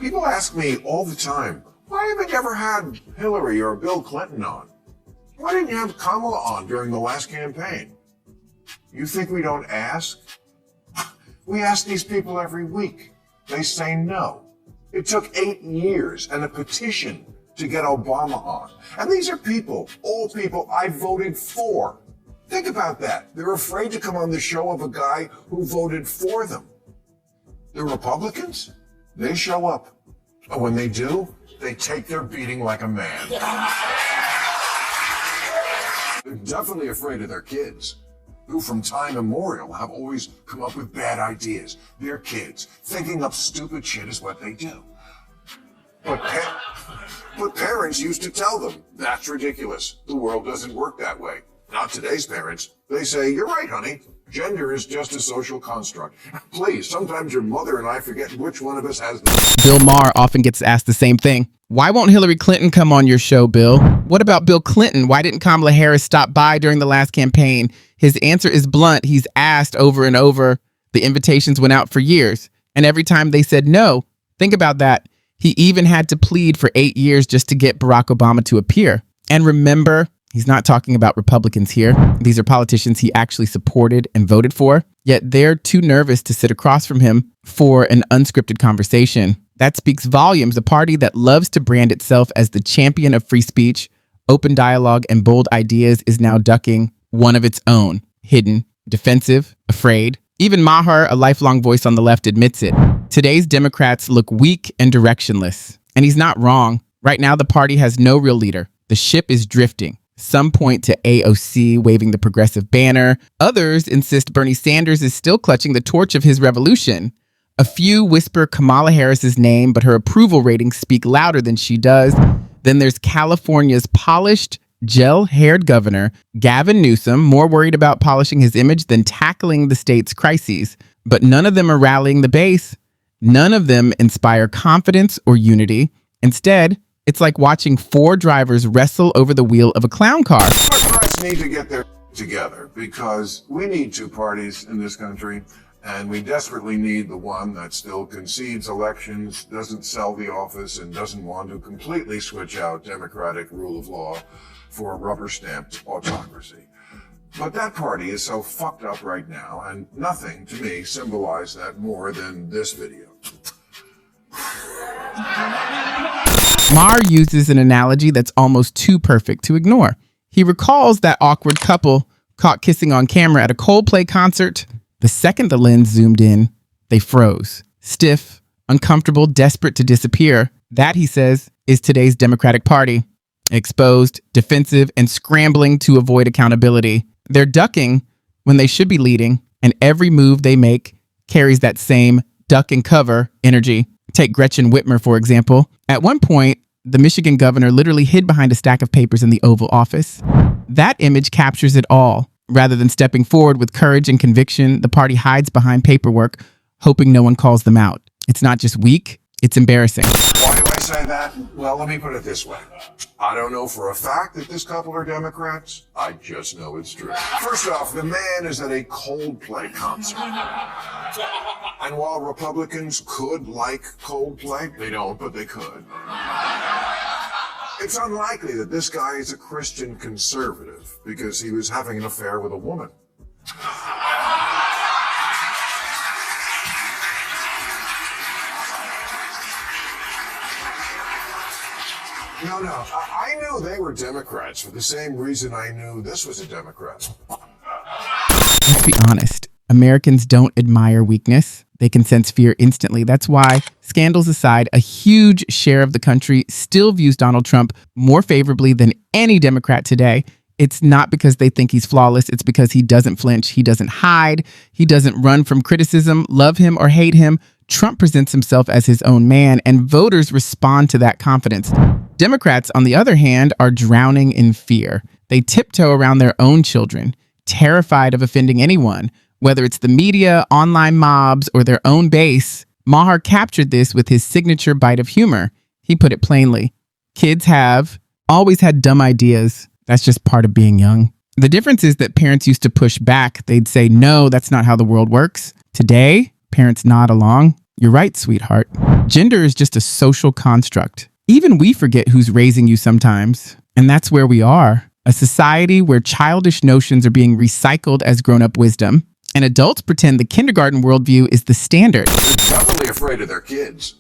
People ask me all the time, why haven't you ever had Hillary or Bill Clinton on? Why didn't you have Kamala on during the last campaign? You think we don't ask? We ask these people every week. They say no. It took 8 years and a petition to get Obama on. And these are people, all people I voted for. Think about that. They're afraid to come on the show of a guy who voted for them. The Republicans, they show up. And when they do, they take their beating like a man. They're definitely afraid of their kids, who from time immemorial have always come up with bad ideas. Their kids, thinking up stupid shit is what they do. But parents used to tell them, that's ridiculous. The world doesn't work that way. Not today's parents. They say, you're right, honey. Gender is just a social construct. Please, sometimes your mother and I forget which one of us has the... Bill Maher often gets asked the same thing. Why won't Hillary Clinton come on your show, Bill? What about Bill Clinton? Why didn't Kamala Harris stop by during the last campaign? His answer is blunt. He's asked over and over. The invitations went out for years. And every time they said no, think about that. He even had to plead for 8 years just to get Barack Obama to appear. And remember, he's not talking about Republicans here. These are politicians he actually supported and voted for. Yet they're too nervous to sit across from him for an unscripted conversation. That speaks volumes. A party that loves to brand itself as the champion of free speech, open dialogue, and bold ideas is now ducking one of its own. Hidden, defensive, afraid. Even Maher, a lifelong voice on the left, admits it. Today's Democrats look weak and directionless. And he's not wrong. Right now, the party has no real leader. The ship is drifting. Some point to AOC waving the progressive banner. Others insist Bernie Sanders is still clutching the torch of his revolution. A few whisper Kamala Harris's name, but her approval ratings speak louder than she does. Then there's California's polished, gel-haired governor, Gavin Newsom, more worried about polishing his image than tackling the state's crises. But none of them are rallying the base. None of them inspire confidence or unity. Instead, it's like watching 4 drivers wrestle over the wheel of a clown car. Democrats need to get their together because we need 2 parties in this country, and we desperately need the one that still concedes elections, doesn't sell the office, and doesn't want to completely switch out democratic rule of law for rubber-stamped autocracy. But that party is so fucked up right now, and nothing to me symbolized that more than this video. Maher uses an analogy that's almost too perfect to ignore. He recalls that awkward couple caught kissing on camera at a Coldplay concert. The second the lens zoomed in, they froze. Stiff, uncomfortable, desperate to disappear. That, he says, is today's Democratic Party. Exposed, defensive, and scrambling to avoid accountability. They're ducking when they should be leading, and every move they make carries that same duck and cover energy. Take Gretchen Whitmer, for example. At one point, the Michigan governor literally hid behind a stack of papers in the Oval Office. That image captures it all. Rather than stepping forward with courage and conviction, the party hides behind paperwork, hoping no one calls them out. It's not just weak, it's embarrassing. Why do I say that? Well, let me put it this way. I don't know for a fact that this couple are Democrats. I just know it's true. First off, the man is at a Coldplay concert. And while Republicans could like Coldplay, they don't, but they could. It's unlikely that this guy is a Christian conservative because he was having an affair with a woman. No, I knew they were Democrats for the same reason I knew this was a Democrat. Let's be honest. Americans don't admire weakness. They can sense fear instantly. That's why, scandals aside, a huge share of the country still views Donald Trump more favorably than any Democrat today. It's not because they think he's flawless. It's because he doesn't flinch. He doesn't hide. He doesn't run from criticism. Love him or hate him, Trump presents himself as his own man, and voters respond to that confidence. Democrats, on the other hand, are drowning in fear. They tiptoe around their own children, terrified of offending anyone, whether it's the media, online mobs, or their own base. Maher captured this with his signature bite of humor. He put it plainly. Kids have always had dumb ideas. That's just part of being young. The difference is that parents used to push back. They'd say, no, that's not how the world works. Today, parents nod along. You're right, sweetheart. Gender is just a social construct. Even we forget who's raising you sometimes. And that's where we are. A society where childish notions are being recycled as grown-up wisdom, and adults pretend the kindergarten worldview is the standard. They're definitely afraid of their kids,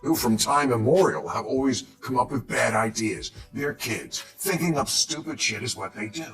who from time immemorial have always come up with bad ideas. Their kids, thinking up stupid shit is what they do.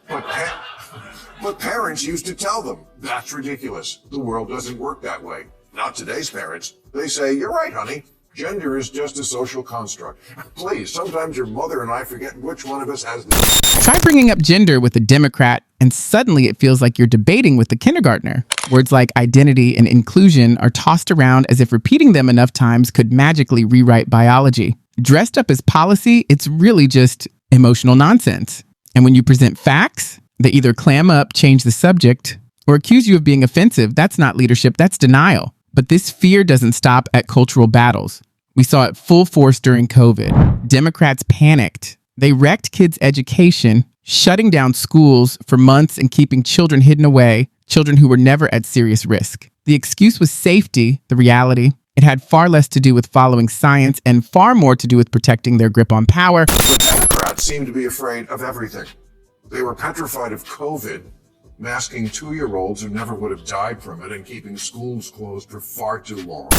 But parents used to tell them, that's ridiculous. The world doesn't work that way. Not today's parents. They say, you're right, honey. Gender is just a social construct. Please, sometimes your mother and I forget which one of us has this. Try bringing up gender with a Democrat, and suddenly it feels like you're debating with the kindergartner. Words like identity and inclusion are tossed around as if repeating them enough times could magically rewrite biology. Dressed up as policy, it's really just emotional nonsense. And when you present facts, they either clam up, change the subject, or accuse you of being offensive. That's not leadership, that's denial. But this fear doesn't stop at cultural battles. We saw it full force during COVID. Democrats panicked. They wrecked kids' education, shutting down schools for months and keeping children hidden away, children who were never at serious risk. The excuse was safety. The reality, it had far less to do with following science and far more to do with protecting their grip on power. The Democrats seem to be afraid of everything. They were petrified of COVID, masking 2-year-olds who never would have died from it and keeping schools closed for far too long.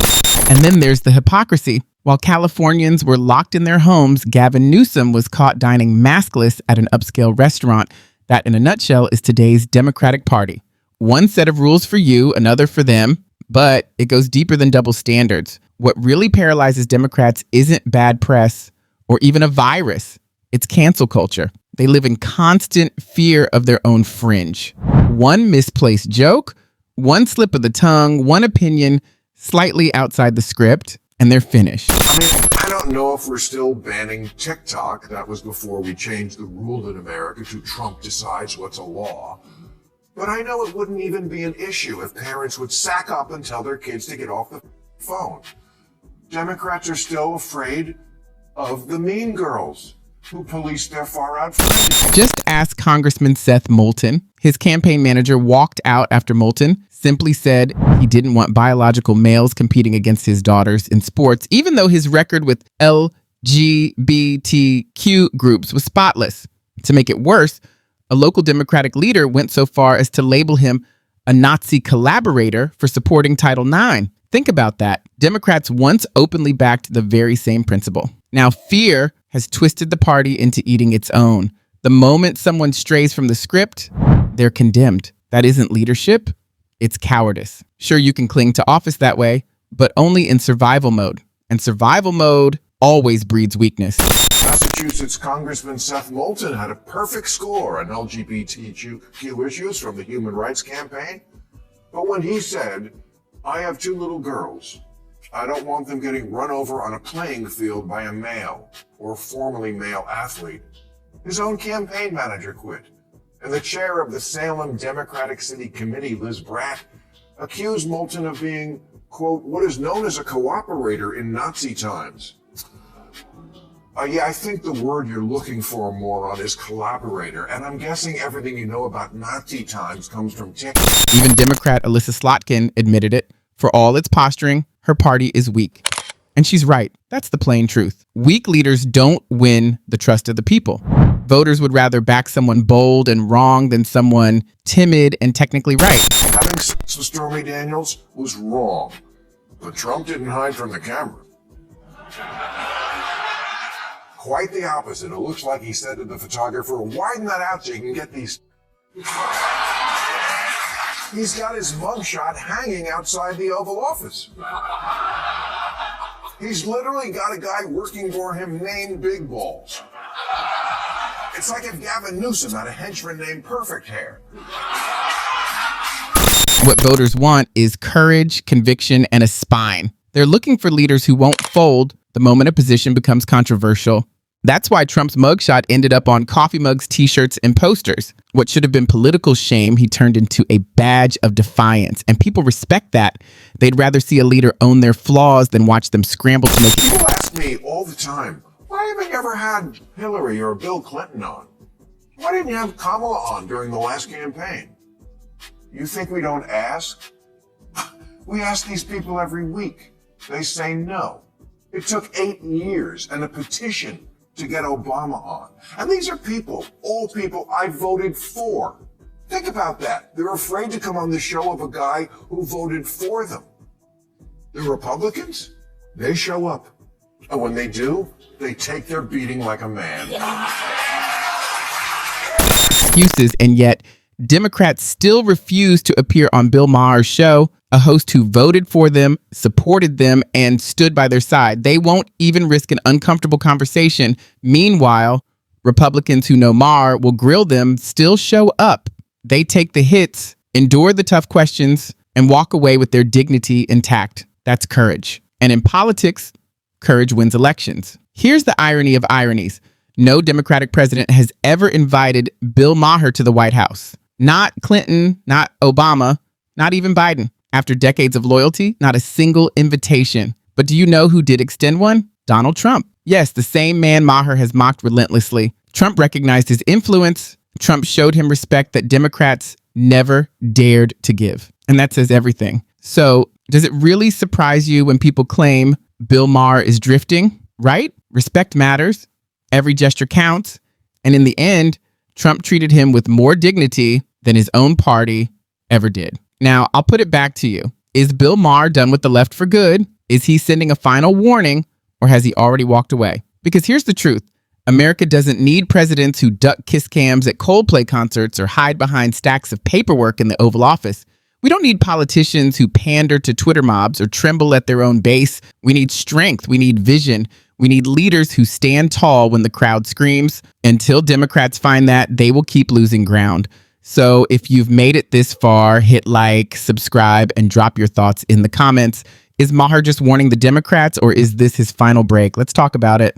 And then there's the hypocrisy. While Californians were locked in their homes, Gavin Newsom was caught dining maskless at an upscale restaurant. That, in a nutshell, is today's Democratic Party. One set of rules for you, another for them, but it goes deeper than double standards. What really paralyzes Democrats isn't bad press or even a virus. It's cancel culture. They live in constant fear of their own fringe. One misplaced joke, one slip of the tongue, one opinion slightly outside the script, and they're finished. I mean, I don't know if we're still banning TikTok. That was before we changed the rule in America to Trump decides what's a law. But I know it wouldn't even be an issue if parents would sack up and tell their kids to get off the phone. Democrats are still afraid of the mean girls who police their far-out friends. Just ask Congressman Seth Moulton. His campaign manager walked out after Moulton simply said he didn't want biological males competing against his daughters in sports, even though his record with LGBTQ groups was spotless. To make it worse, a local Democratic leader went so far as to label him a Nazi collaborator for supporting Title IX. Think about that. Democrats once openly backed the very same principle. Now, fear has twisted the party into eating its own. The moment someone strays from the script, they're condemned. That isn't leadership, it's cowardice. Sure, you can cling to office that way, but only in survival mode. And survival mode always breeds weakness. Massachusetts Congressman Seth Moulton had a perfect score on LGBTQ issues from the Human Rights Campaign. But when he said, I have 2 little girls, I don't want them getting run over on a playing field by a male or formerly male athlete, his own campaign manager quit. And the chair of the Salem Democratic City Committee, Liz Bratt, accused Moulton of being, quote, what is known as a cooperator in Nazi times. Yeah, I think the word you're looking for, moron, is collaborator. And I'm guessing everything you know about Nazi times comes from TikTok. Even Democrat Alyssa Slotkin admitted it. For all its posturing, her party is weak. And she's right. That's the plain truth. Weak leaders don't win the trust of the people. Voters would rather back someone bold and wrong than someone timid and technically right. Having sex with Stormy Daniels was wrong, but Trump didn't hide from the camera. Quite the opposite. It looks like he said to the photographer, widen that out so you can get these. He's got his mugshot hanging outside the Oval Office. He's literally got a guy working for him named Big Balls. It's like if Gavin Newsom had a henchman named Perfect Hair. What voters want is courage, conviction, and a spine. They're looking for leaders who won't fold the moment a position becomes controversial. That's why Trump's mugshot ended up on coffee mugs, t-shirts, and posters. What should have been political shame, he turned into a badge of defiance. And people respect that. They'd rather see a leader own their flaws than watch them scramble to make it. People ask me all the time, why haven't you ever had Hillary or Bill Clinton on? Why didn't you have Kamala on during the last campaign? You think we don't ask? We ask these people every week. They say no. It took 8 years and a petition to get Obama on. And these are people, all people I voted for. Think about that. They're afraid to come on the show of a guy who voted for them. The Republicans, they show up. And when they do, they take their beating like a man. Excuses, and yet Democrats still refuse to appear on Bill Maher's show, a host who voted for them, supported them, and stood by their side. They won't even risk an uncomfortable conversation. Meanwhile, Republicans who know Maher will grill them still show up. They take the hits, endure the tough questions, and walk away with their dignity intact. That's courage. And in politics, courage wins elections. Here's the irony of ironies. No Democratic president has ever invited Bill Maher to the White House. Not Clinton, not Obama, not even Biden. After decades of loyalty, not a single invitation. But do you know who did extend one? Donald Trump. Yes, the same man Maher has mocked relentlessly. Trump recognized his influence. Trump showed him respect that Democrats never dared to give. And that says everything. So, does it really surprise you when people claim Bill Maher is drifting? Right? Respect matters. Every gesture counts. And in the end, Trump treated him with more dignity than his own party ever did. Now, I'll put it back to you. Is Bill Maher done with the left for good? Is he sending a final warning, or has he already walked away? Because here's the truth. America doesn't need presidents who duck kiss cams at Coldplay concerts or hide behind stacks of paperwork in the Oval Office. We don't need politicians who pander to Twitter mobs or tremble at their own base. We need strength. We need vision. We need leaders who stand tall when the crowd screams. Until Democrats find that, they will keep losing ground. So if you've made it this far, hit like, subscribe, and drop your thoughts in the comments. Is Maher just warning the Democrats, or is this his final break? Let's talk about it.